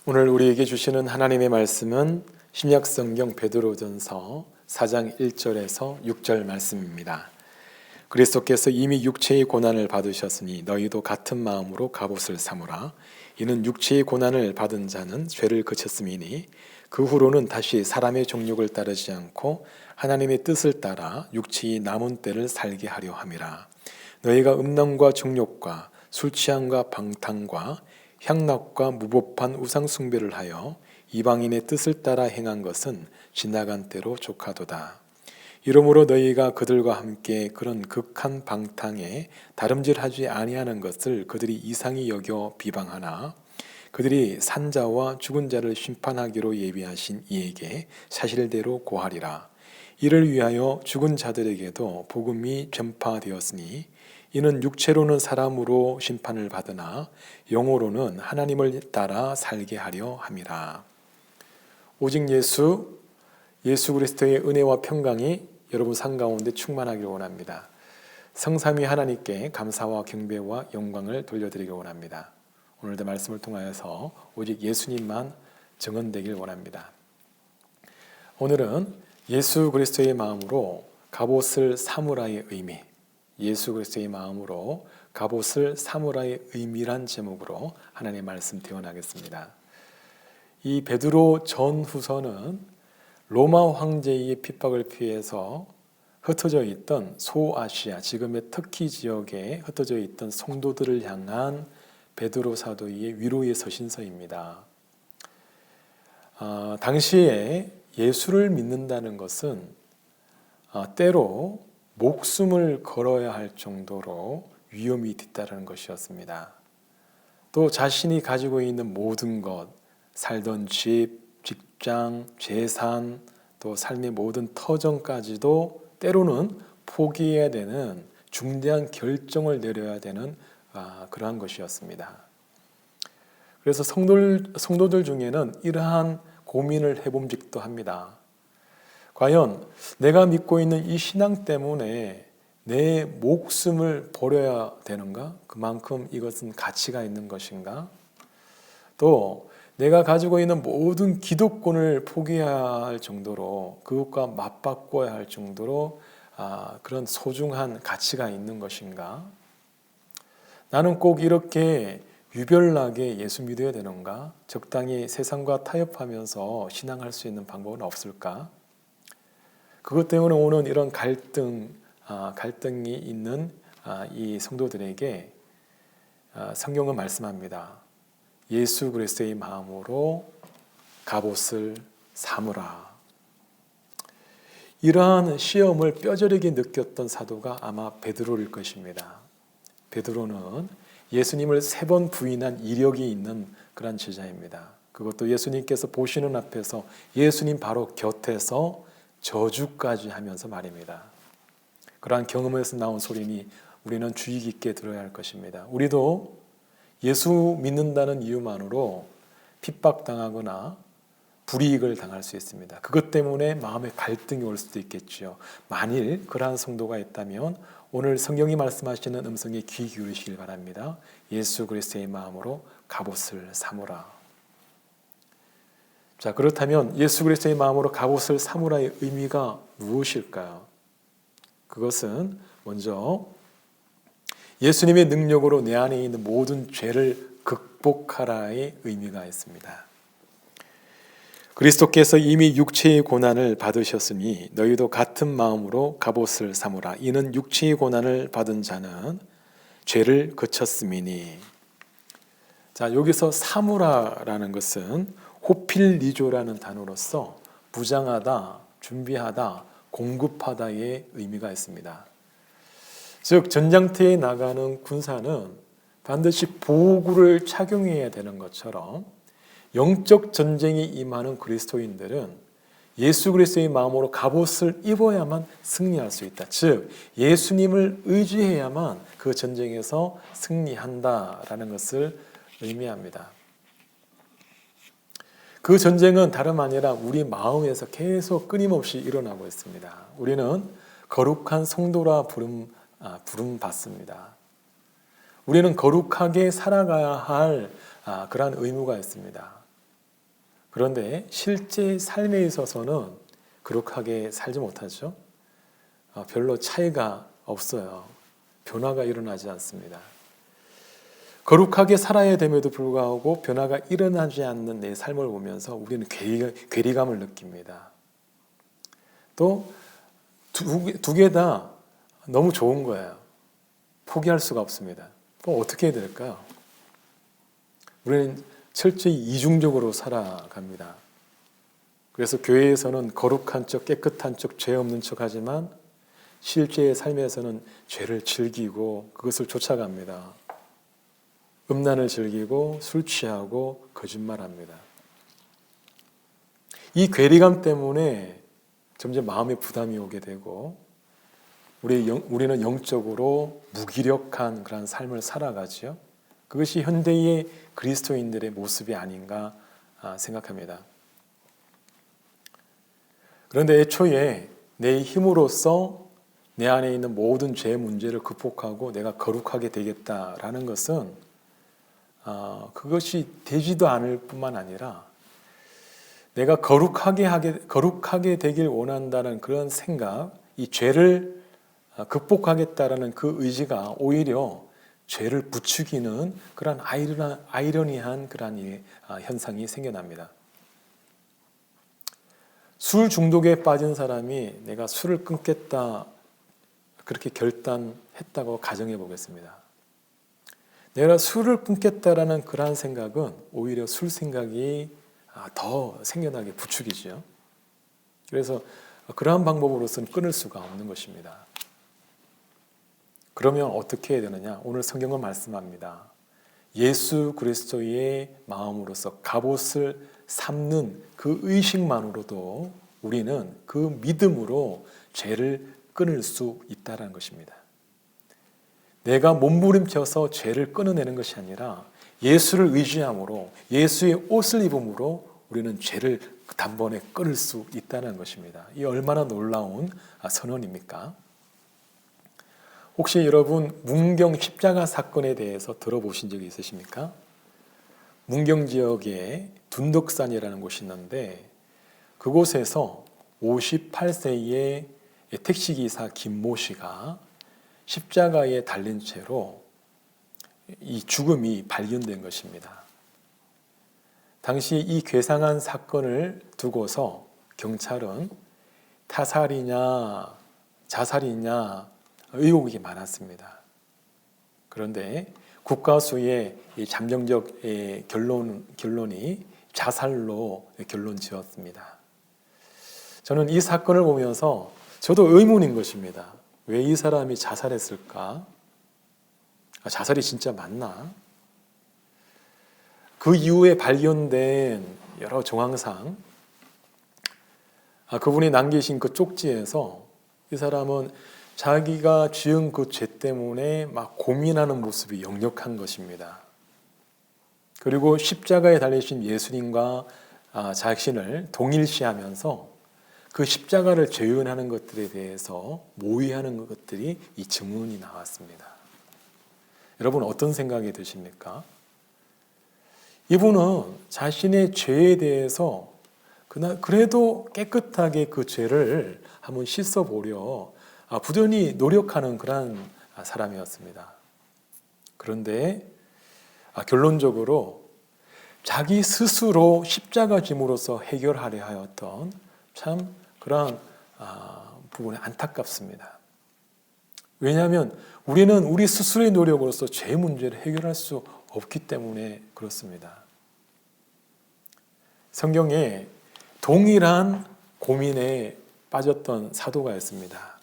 오늘 우리에게 주시는 하나님의 말씀은 신약성경 베드로전서 4장 1절에서 6절 말씀입니다. 그리스도께서 이미 육체의 고난을 받으셨으니 너희도 같은 마음으로 갑옷을 삼으라. 이는 육체의 고난을 받은 자는 죄를 그쳤음이니 그 후로는 다시 사람의 정욕을 따르지 않고 하나님의 뜻을 따라 육체의 남은 때를 살게 하려 함이라. 너희가 음란과 정욕과 술 취함과 방탕과 향락과 무법한 우상 숭배를 하여 이방인의 뜻을 따라 행한 것은 지나간 때로 족하도다. 이러므로 너희가 그들과 함께 그런 극한 방탕에 다름질하지 아니하는 것을 그들이 이상히 여겨 비방하나 그들이 산자와 죽은 자를 심판하기로 예비하신 이에게 사실대로 고하리라. 이를 위하여 죽은 자들에게도 복음이 전파되었으니 이는 육체로는 사람으로 심판을 받으나 영으로는 하나님을 따라 살게 하려 함이라. 오직 예수 그리스도의 은혜와 평강이 여러분 삶 가운데 충만하기를 원합니다. 성삼위 하나님께 감사와 경배와 영광을 돌려드리길 원합니다. 오늘도 말씀을 통하여서 오직 예수님만 증언되길 원합니다. 오늘은 예수 그리스도의 마음으로 갑옷을 사무라의 의미, 예수 그리스도의 마음으로 갑옷을 사무라의 의미란 제목으로 하나님의 말씀 대원하겠습니다. 이 베드로 전후서는 로마 황제의 핍박을 피해서 흩어져 있던 소아시아, 지금의 터키 지역에 흩어져 있던 성도들을 향한 베드로 사도의 위로의 서신서입니다. 당시에 예수를 믿는다는 것은 때로 목숨을 걸어야 할 정도로 위험이 뒤따르는 것이었습니다. 또 자신이 가지고 있는 모든 것, 살던 집, 직장, 재산, 또 삶의 모든 터전까지도 때로는 포기해야 되는 중대한 결정을 내려야 되는 그러한 것이었습니다. 그래서 성도들 중에는 이러한 고민을 해봄직도 합니다. 과연 내가 믿고 있는 이 신앙 때문에 내 목숨을 버려야 되는가? 그만큼 이것은 가치가 있는 것인가? 또 내가 가지고 있는 모든 기득권을 포기해야 할 정도로 그것과 맞바꿔야 할 정도로 그런 소중한 가치가 있는 것인가? 나는 꼭 이렇게 유별나게 예수 믿어야 되는가? 적당히 세상과 타협하면서 신앙할 수 있는 방법은 없을까? 그것 때문에 오는 이런 갈등이 있는 이 성도들에게 성경은 말씀합니다. 예수 그리스도의 마음으로 갑옷을 삼으라. 이러한 시험을 뼈저리게 느꼈던 사도가 아마 베드로일 것입니다. 베드로는 예수님을 3번 부인한 이력이 있는 그런 제자입니다. 그것도 예수님께서 보시는 앞에서 예수님 바로 곁에서 저주까지 하면서 말입니다. 그러한 경험에서 나온 소리니 우리는 주의 깊게 들어야 할 것입니다. 우리도 예수 믿는다는 이유만으로 핍박당하거나 불이익을 당할 수 있습니다. 그것 때문에 마음에 갈등이 올 수도 있겠죠. 만일 그러한 성도가 있다면 오늘 성경이 말씀하시는 음성에 귀 기울이시길 바랍니다. 예수 그리스도의 마음으로 갑옷을 삼으라. 자, 그렇다면 예수 그리스도의 마음으로 갑옷을 삼으라의 의미가 무엇일까요? 그것은 먼저 예수님의 능력으로 내 안에 있는 모든 죄를 극복하라의 의미가 있습니다. 그리스도께서 이미 육체의 고난을 받으셨으니 너희도 같은 마음으로 갑옷을 삼으라. 이는 육체의 고난을 받은 자는 죄를 그쳤음이니. 자, 여기서 삼으라라는 것은 호필리조라는 단어로서 부장하다, 준비하다, 공급하다의 의미가 있습니다. 즉 전장터에 나가는 군사는 반드시 보호구를 착용해야 되는 것처럼 영적 전쟁에 임하는 그리스도인들은 예수 그리스도의 마음으로 갑옷을 입어야만 승리할 수 있다. 즉 예수님을 의지해야만 그 전쟁에서 승리한다라는 것을 의미합니다. 그 전쟁은 다름 아니라 우리 마음에서 계속 끊임없이 일어나고 있습니다. 우리는 거룩한 성도라 부름 받습니다. 우리는 거룩하게 살아가야 할 그러한 의무가 있습니다. 그런데 실제 삶에 있어서는 거룩하게 살지 못하죠. 별로 차이가 없어요. 변화가 일어나지 않습니다. 거룩하게 살아야 됨에도 불구하고 변화가 일어나지 않는 내 삶을 보면서 우리는 괴리감을 느낍니다. 또 두 개 다 너무 좋은 거예요. 포기할 수가 없습니다. 그럼 어떻게 해야 될까요? 우리는 철저히 이중적으로 살아갑니다. 그래서 교회에서는 거룩한 척, 깨끗한 척, 죄 없는 척 하지만 실제의 삶에서는 죄를 즐기고 그것을 쫓아갑니다. 음란을 즐기고 술 취하고 거짓말합니다. 이 괴리감 때문에 점점 마음에 부담이 오게 되고 우리는 영적으로 무기력한 그런 삶을 살아가지요. 그것이 현대의 그리스도인들의 모습이 아닌가 생각합니다. 그런데 애초에 내 힘으로써 내 안에 있는 모든 죄 문제를 극복하고 내가 거룩하게 되겠다라는 것은 그것이 되지도 않을 뿐만 아니라 내가 거룩하게 되길 원한다는 그런 생각, 이 죄를 극복하겠다라는 그 의지가 오히려 죄를 부추기는 그런 아이러니한 그런 현상이 생겨납니다. 술 중독에 빠진 사람이 내가 술을 끊겠다 그렇게 결단했다고 가정해 보겠습니다. 내가 술을 끊겠다라는 그러한 생각은 오히려 술 생각이 더 생겨나게 부추기죠. 그래서 그러한 방법으로서는 끊을 수가 없는 것입니다. 그러면 어떻게 해야 되느냐? 오늘 성경은 말씀합니다. 예수 그리스도의 마음으로서 갑옷을 삼는 그 의식만으로도 우리는 그 믿음으로 죄를 끊을 수 있다는 것입니다. 내가 몸부림쳐서 죄를 끊어내는 것이 아니라 예수를 의지함으로 예수의 옷을 입음으로 우리는 죄를 단번에 끊을 수 있다는 것입니다. 이 얼마나 놀라운 선언입니까? 혹시 여러분 문경 십자가 사건에 대해서 들어보신 적이 있으십니까? 문경 지역에 둔덕산이라는 곳이 있는데 그곳에서 58세의 택시기사 김모 씨가 십자가에 달린 채로 이 죽음이 발견된 것입니다. 당시 이 괴상한 사건을 두고서 경찰은 타살이냐 자살이냐 의혹이 많았습니다. 그런데 국가수의 잠정적 결론이 자살로 결론 지었습니다. 저는 이 사건을 보면서 저도 의문인 것입니다. 왜 이 사람이 자살했을까? 자살이 진짜 맞나? 그 이후에 발견된 여러 정황상 그분이 남기신 그 쪽지에서 이 사람은 자기가 지은 그 죄 때문에 막 고민하는 모습이 역력한 것입니다. 그리고 십자가에 달리신 예수님과 자신을 동일시하면서 그 십자가를 재현하는 것들에 대해서 모의하는 것들이 이 증언이 나왔습니다. 여러분 어떤 생각이 드십니까? 이분은 자신의 죄에 대해서 그래도 깨끗하게 그 죄를 한번 씻어보려 부단히 노력하는 그런 사람이었습니다. 그런데 결론적으로 자기 스스로 십자가 짐으로써 해결하려 하였던 참 그런 부분이 안타깝습니다. 왜냐하면 우리는 우리 스스로의 노력으로서 죄 문제를 해결할 수 없기 때문에 그렇습니다. 성경에 동일한 고민에 빠졌던 사도가 있습니다.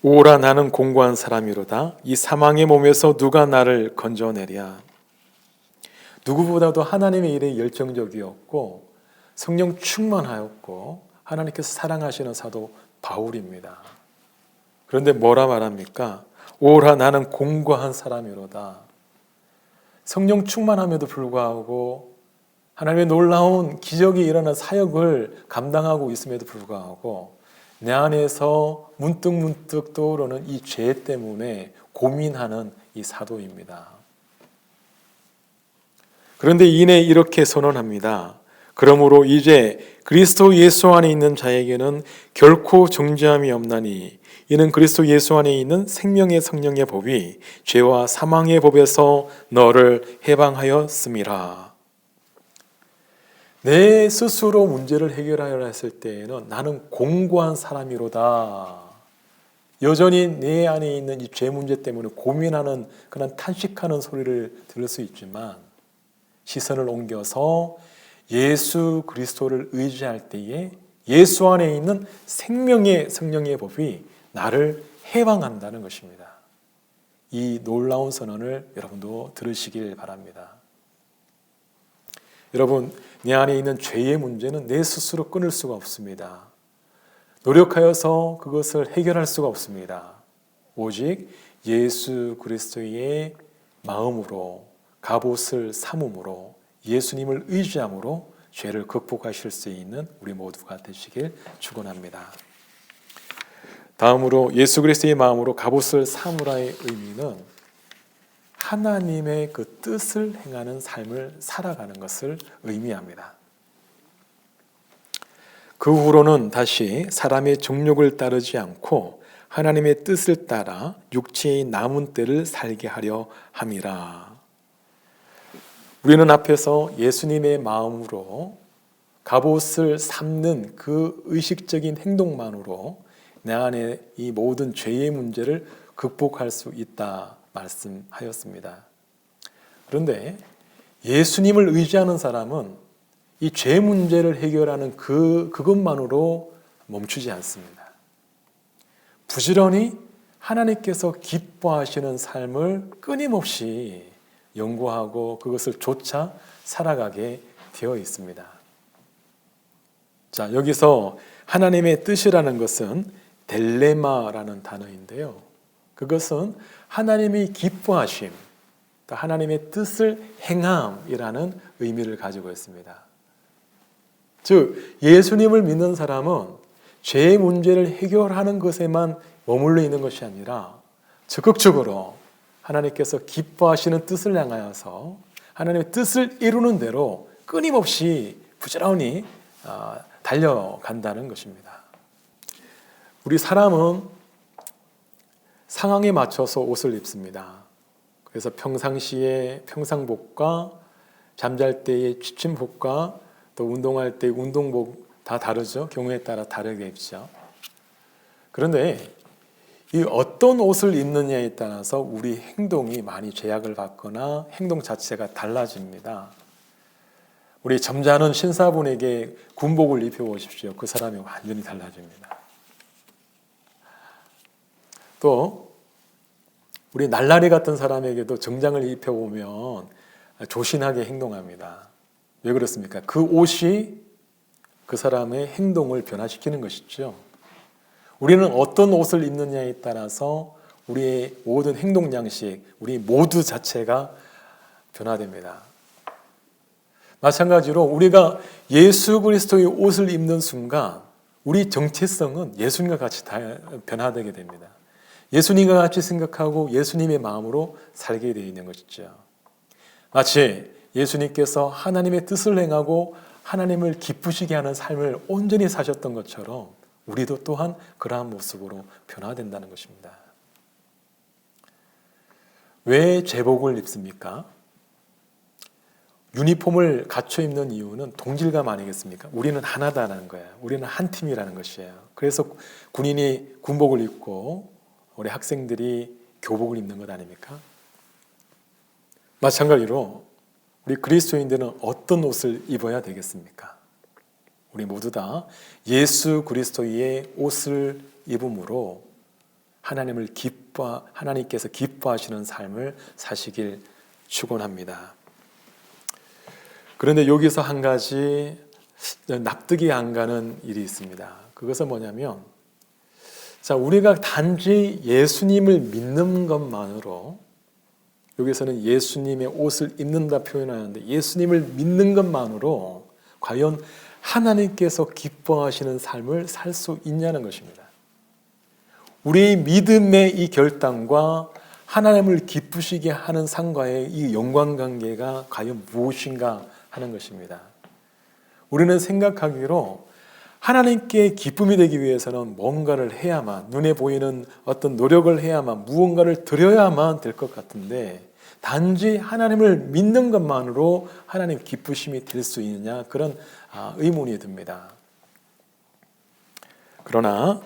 오라 나는 공고한 사람이로다. 이 사망의 몸에서 누가 나를 건져내랴. 누구보다도 하나님의 일에 열정적이었고 성령 충만하였고 하나님께서 사랑하시는 사도 바울입니다. 그런데 뭐라 말합니까? 오라 나는 공고한 사람이로다. 성령 충만함에도 불구하고 하나님의 놀라운 기적이 일어난 사역을 감당하고 있음에도 불구하고 내 안에서 문득문득 떠오르는 이 죄 때문에 고민하는 이 사도입니다. 그런데 이내 이렇게 선언합니다. 그러므로 이제 그리스도 예수 안에 있는 자에게는 결코 정죄함이 없나니 이는 그리스도 예수 안에 있는 생명의 성령의 법이 죄와 사망의 법에서 너를 해방하였음이라. 내 스스로 문제를 해결하려 했을 때에는 나는 공고한 사람이로다. 여전히 내 안에 있는 이 죄 문제 때문에 고민하는 그런 탄식하는 소리를 들을 수 있지만 시선을 옮겨서 예수 그리스도를 의지할 때에 예수 안에 있는 생명의 성령의 법이 나를 해방한다는 것입니다. 이 놀라운 선언을 여러분도 들으시길 바랍니다. 여러분, 내 안에 있는 죄의 문제는 내 스스로 끊을 수가 없습니다. 노력하여서 그것을 해결할 수가 없습니다. 오직 예수 그리스도의 마음으로 갑옷을 삼음으로 예수님을 의지함으로 죄를 극복하실 수 있는 우리 모두가 되시길 축원합니다. 다음으로 예수 그리스도의 마음으로 갑옷을 삼으라의 의미는 하나님의 그 뜻을 행하는 삶을 살아가는 것을 의미합니다. 그 후로는 다시 사람의 정욕을 따르지 않고 하나님의 뜻을 따라 육체의 남은 때를 살게 하려 함이라. 우리는 앞에서 예수님의 마음으로 갑옷을 삼는 그 의식적인 행동만으로 내 안에 이 모든 죄의 문제를 극복할 수 있다 말씀하였습니다. 그런데 예수님을 의지하는 사람은 이 죄 문제를 해결하는 그것만으로 멈추지 않습니다. 부지런히 하나님께서 기뻐하시는 삶을 끊임없이 연구하고 그것을 좇아 살아가게 되어 있습니다. 자, 여기서 하나님의 뜻이라는 것은 델레마라는 단어인데요. 그것은 하나님이 기뻐하심, 하나님의 뜻을 행함이라는 의미를 가지고 있습니다. 즉, 예수님을 믿는 사람은 죄의 문제를 해결하는 것에만 머물러 있는 것이 아니라 적극적으로 하나님께서 기뻐하시는 뜻을 향하여서 하나님의 뜻을 이루는 대로 끊임없이 부지런히 달려간다는 것입니다. 우리 사람은 상황에 맞춰서 옷을 입습니다. 그래서 평상시에 평상복과 잠잘 때의 취침복과 또 운동할 때 운동복 다 다르죠. 경우에 따라 다르게 입죠. 그런데 이 어떤 옷을 입느냐에 따라서 우리 행동이 많이 제약을 받거나 행동 자체가 달라집니다. 우리 점잖은 신사분에게 군복을 입혀보십시오. 그 사람이 완전히 달라집니다. 또 우리 날라리 같은 사람에게도 정장을 입혀보면 조신하게 행동합니다. 왜 그렇습니까? 그 옷이 그 사람의 행동을 변화시키는 것이죠. 우리는 어떤 옷을 입느냐에 따라서 우리의 모든 행동 양식, 우리 모두 자체가 변화됩니다. 마찬가지로 우리가 예수 그리스도의 옷을 입는 순간 우리 정체성은 예수님과 같이 다 변화되게 됩니다. 예수님과 같이 생각하고 예수님의 마음으로 살게 되어 있는 것이죠. 마치 예수님께서 하나님의 뜻을 행하고 하나님을 기쁘시게 하는 삶을 온전히 사셨던 것처럼 우리도 또한 그러한 모습으로 변화된다는 것입니다. 왜 제복을 입습니까? 유니폼을 갖춰 입는 이유는 동질감 아니겠습니까? 우리는 하나다라는 거예요. 우리는 한 팀이라는 것이에요. 그래서 군인이 군복을 입고 우리 학생들이 교복을 입는 것 아닙니까? 마찬가지로 우리 그리스도인들은 어떤 옷을 입어야 되겠습니까? 우리 모두 다 예수 그리스도의 옷을 입음으로 하나님께서 기뻐하시는 삶을 사시길 축원합니다. 그런데 여기서 한 가지 납득이 안 가는 일이 있습니다. 그것은 뭐냐면, 자, 우리가 단지 예수님을 믿는 것만으로, 여기서는 예수님의 옷을 입는다 표현하는데 예수님을 믿는 것만으로 과연 하나님께서 기뻐하시는 삶을 살 수 있냐는 것입니다. 우리의 믿음의 이 결단과 하나님을 기쁘시게 하는 상과의 이 연관관계가 과연 무엇인가 하는 것입니다. 우리는 생각하기로 하나님께 기쁨이 되기 위해서는 뭔가를 해야만, 눈에 보이는 어떤 노력을 해야만, 무언가를 드려야만 될 것 같은데, 단지 하나님을 믿는 것만으로 하나님 기쁘심이 될 수 있느냐, 그런 의문이 듭니다. 그러나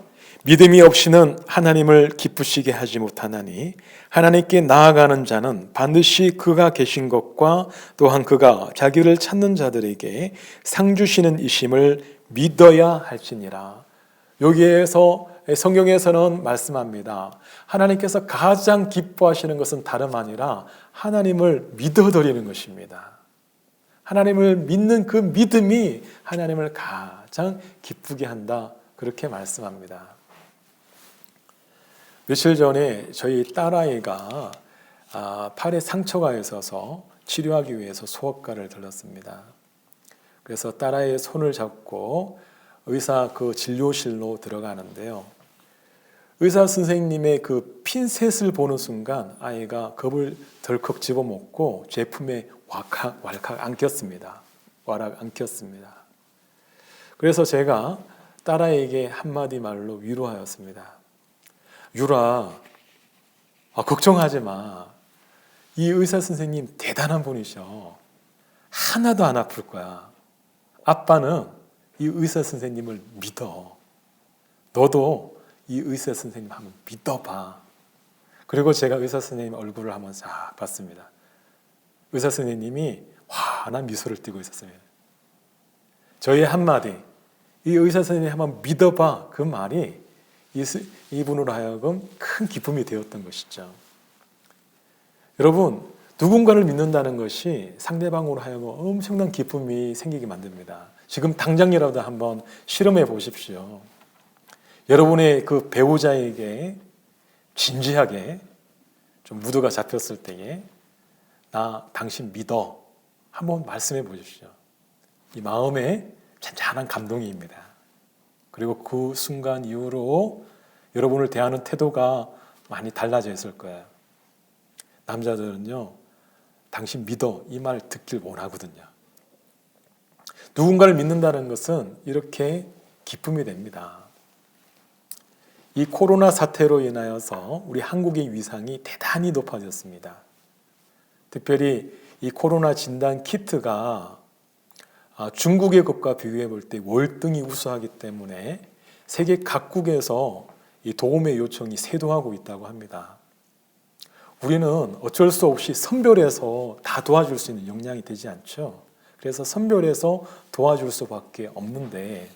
믿음이 없이는 하나님을 기쁘시게 하지 못하나니 하나님께 나아가는 자는 반드시 그가 계신 것과 또한 그가 자기를 찾는 자들에게 상 주시는 이심을 믿어야 할지니라. 여기에서 성경에서는 말씀합니다. 하나님께서 가장 기뻐하시는 것은 다름 아니라 하나님을 믿어드리는 것입니다. 하나님을 믿는 그 믿음이 하나님을 가장 기쁘게 한다, 그렇게 말씀합니다. 며칠 전에 저희 딸아이가 팔에 상처가 있어서 치료하기 위해서 소아과를 들렀습니다. 그래서 딸아이의 손을 잡고 의사 그 진료실로 들어가는데요. 의사 선생님의 그 핀셋을 보는 순간 아이가 겁을 덜컥 집어먹고 제품에 왈칵 안겼습니다. 그래서 제가 딸아이에게 한마디 말로 위로하였습니다. 유라, 걱정하지 마. 이 의사 선생님 대단한 분이셔. 하나도 안 아플 거야. 아빠는 이 의사 선생님을 믿어. 너도 이 의사 선생님 한번 믿어봐. 그리고 제가 의사 선생님 얼굴을 한번 싹 봤습니다. 의사 선생님이 환한 미소를 띠고 있었어요. 저의 한마디, 이 의사 선생님 한번 믿어봐, 그 말이 이분으로 하여금 큰 기쁨이 되었던 것이죠. 여러분, 누군가를 믿는다는 것이 상대방으로 하여금 엄청난 기쁨이 생기게 만듭니다. 지금 당장이라도 한번 실험해 보십시오. 여러분의 그 배우자에게 진지하게 좀 무드가 잡혔을 때에 나 당신 믿어 한번 말씀해 보십시오. 이 마음에 잔잔한 감동입니다. 그리고 그 순간 이후로 여러분을 대하는 태도가 많이 달라져 있을 거예요. 남자들은요, 당신 믿어 이 말 듣길 원하거든요. 누군가를 믿는다는 것은 이렇게 기쁨이 됩니다. 이 코로나 사태로 인하여서 우리 한국의 위상이 대단히 높아졌습니다. 특별히 이 코로나 진단 키트가 중국의 것과 비교해 볼 때 월등히 우수하기 때문에 세계 각국에서 이 도움의 요청이 쇄도하고 있다고 합니다. 우리는 어쩔 수 없이 선별해서 다 도와줄 수 있는 역량이 되지 않죠. 그래서 선별해서 도와줄 수밖에 없는데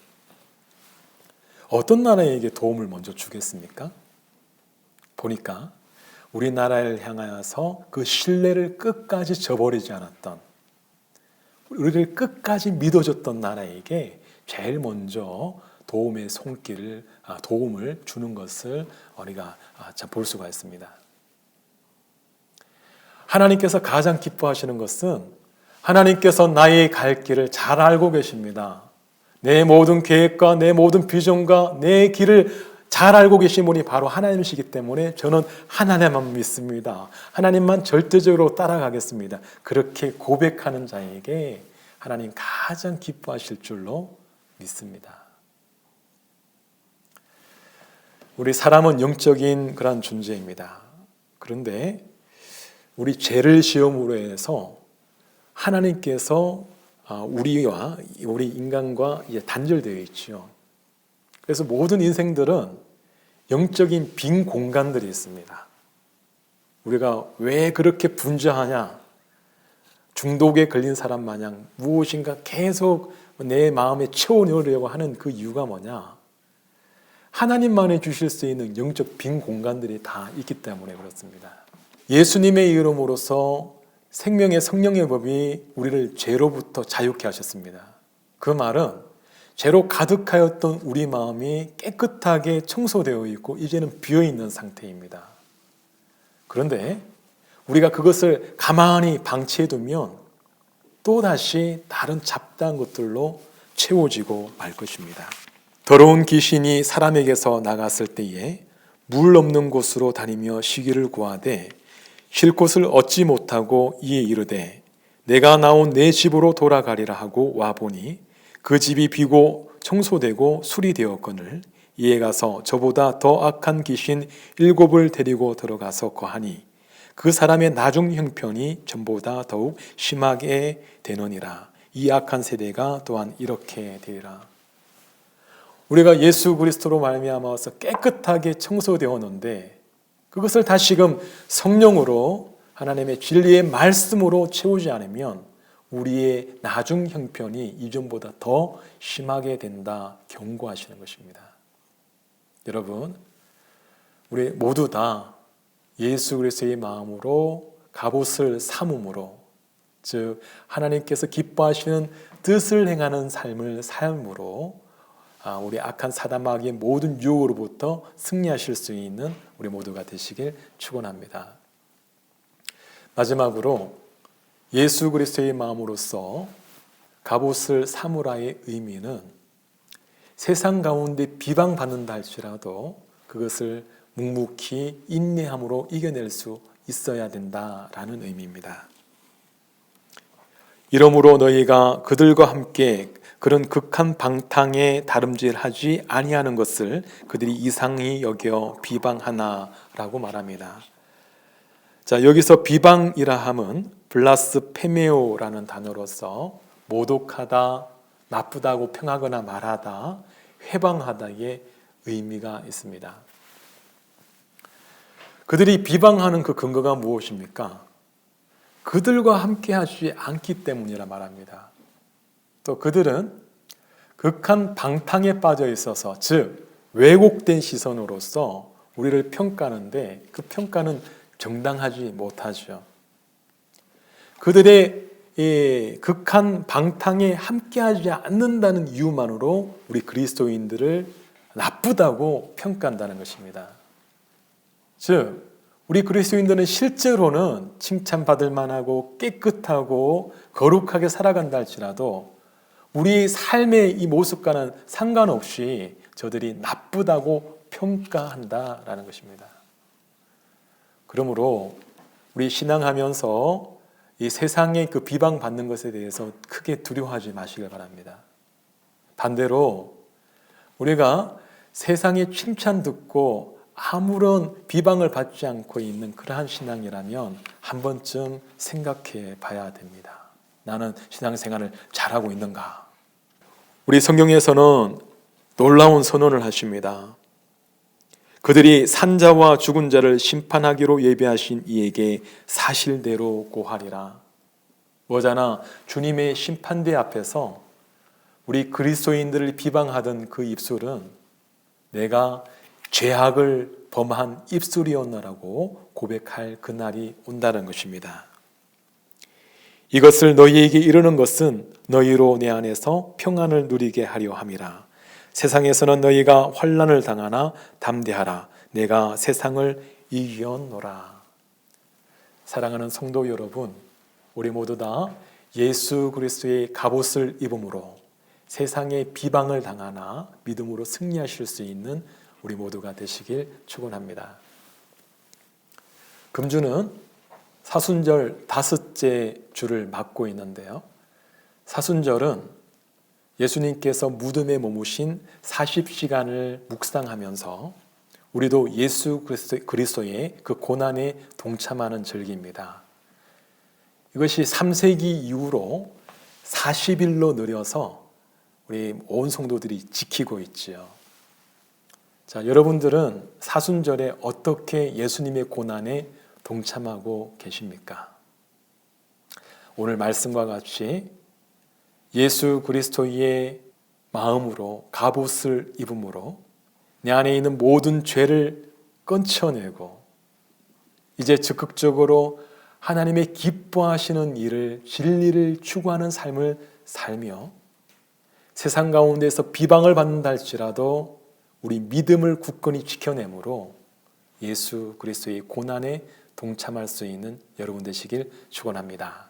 어떤 나라에게 도움을 먼저 주겠습니까? 보니까 우리나라를 향하여서 그 신뢰를 끝까지 저버리지 않았던, 우리를 끝까지 믿어줬던 나라에게 제일 먼저 도움의 손길을, 도움을 주는 것을 우리가 볼 수가 있습니다. 하나님께서 가장 기뻐하시는 것은 하나님께서 나의 갈 길을 잘 알고 계십니다. 내 모든 계획과 내 모든 비전과 내 길을 잘 알고 계신 분이 바로 하나님이시기 때문에 저는 하나님만 믿습니다. 하나님만 절대적으로 따라가겠습니다. 그렇게 고백하는 자에게 하나님 가장 기뻐하실 줄로 믿습니다. 우리 사람은 영적인 그런 존재입니다. 그런데 우리 죄를 시험으로 해서 하나님께서 우리와 우리 인간과 단절되어 있죠. 그래서 모든 인생들은 영적인 빈 공간들이 있습니다. 우리가 왜 그렇게 분주하냐? 중독에 걸린 사람 마냥 무엇인가 계속 내 마음에 채워넣으려고 하는 그 이유가 뭐냐? 하나님만이 주실 수 있는 영적 빈 공간들이 다 있기 때문에 그렇습니다. 예수님의 이름으로서 생명의 성령의 법이 우리를 죄로부터 자유케 하셨습니다. 그 말은 죄로 가득하였던 우리 마음이 깨끗하게 청소되어 있고 이제는 비어있는 상태입니다. 그런데 우리가 그것을 가만히 방치해두면 또다시 다른 잡다한 것들로 채워지고 말 것입니다. 더러운 귀신이 사람에게서 나갔을 때에 물 없는 곳으로 다니며 쉬기를 구하되 쉴 곳을 얻지 못하고 이에 이르되 내가 나온 내 집으로 돌아가리라 하고 와보니 그 집이 비고 청소되고 수리되었거늘 이에 가서 저보다 더 악한 귀신 7을 데리고 들어가서 거하니 그 사람의 나중 형편이 전보다 더욱 심하게 되느니라. 이 악한 세대가 또한 이렇게 되리라. 우리가 예수 그리스도로 말미암아서 깨끗하게 청소되었는데 그것을 다시금 성령으로 하나님의 진리의 말씀으로 채우지 않으면 우리의 나중 형편이 이전보다 더 심하게 된다 경고하시는 것입니다. 여러분, 우리 모두 다 예수 그리스도의 마음으로 갑옷을 삼음으로, 즉 하나님께서 기뻐하시는 뜻을 행하는 삶을 삶으로 우리 악한 사단 마귀의 모든 유혹으로부터 승리하실 수 있는 우리 모두가 되시길 축원합니다. 마지막으로 예수 그리스도의 마음으로서 갑옷을 삼으라의 의미는 세상 가운데 비방받는다 할지라도 그것을 묵묵히 인내함으로 이겨낼 수 있어야 된다라는 의미입니다. 이러므로 너희가 그들과 함께 그런 극한 방탕에 다름질하지 아니하는 것을 그들이 이상히 여겨 비방하나라고 말합니다. 자, 여기서 비방이라 함은 블라스페메오라는 단어로서 모독하다, 나쁘다고 평하거나 말하다, 회방하다의 의미가 있습니다. 그들이 비방하는 그 근거가 무엇입니까? 그들과 함께 하지 않기 때문이라 말합니다. 또 그들은 극한 방탕에 빠져 있어서, 즉 왜곡된 시선으로서 우리를 평가하는데 그 평가는 정당하지 못하죠. 그들의 극한 방탕에 함께하지 않는다는 이유만으로 우리 그리스도인들을 나쁘다고 평가한다는 것입니다. 즉 우리 그리스도인들은 실제로는 칭찬받을 만하고 깨끗하고 거룩하게 살아간다 할지라도 우리 삶의 이 모습과는 상관없이 저들이 나쁘다고 평가한다라는 것입니다. 그러므로 우리 신앙하면서 이 세상의 그 비방받는 것에 대해서 크게 두려워하지 마시길 바랍니다. 반대로 우리가 세상의 칭찬 듣고 아무런 비방을 받지 않고 있는 그러한 신앙이라면 한 번쯤 생각해 봐야 됩니다. 나는 신앙생활을 잘하고 있는가? 우리 성경에서는 놀라운 선언을 하십니다. 그들이 산자와 죽은 자를 심판하기로 예비하신 이에게 사실대로 고하리라. 뭐잖아, 주님의 심판대 앞에서 우리 그리스도인들을 비방하던 그 입술은 내가 죄악을 범한 입술이었나라고 고백할 그날이 온다는 것입니다. 이것을 너희에게 이르는 것은 너희로 내 안에서 평안을 누리게 하려 함이라. 세상에서는 너희가 환난을 당하나 담대하라. 내가 세상을 이겼노라. 사랑하는 성도 여러분, 우리 모두 다 예수 그리스도의 갑옷을 입음으로 세상의 비방을 당하나 믿음으로 승리하실 수 있는 우리 모두가 되시길 축원합니다. 금주는 사순절 5째 주를 맡고 있는데요. 사순절은 예수님께서 무덤에 머무신 40시간을 묵상하면서 우리도 예수 그리스도의 그 고난에 동참하는 절기입니다. 이것이 3세기 이후로 40일로 늘어서 우리 온 성도들이 지키고 있지요. 자, 여러분들은 사순절에 어떻게 예수님의 고난에 동참하고 계십니까? 오늘 말씀과 같이 예수 그리스도의 마음으로 갑옷을 입음으로 내 안에 있는 모든 죄를 끊쳐내고 이제 적극적으로 하나님의 기뻐하시는 일을, 진리를 추구하는 삶을 살며 세상 가운데서 비방을 받는다 할지라도 우리 믿음을 굳건히 지켜내므로 예수 그리스도의 고난에 동참할 수 있는 여러분 되시길 축원합니다.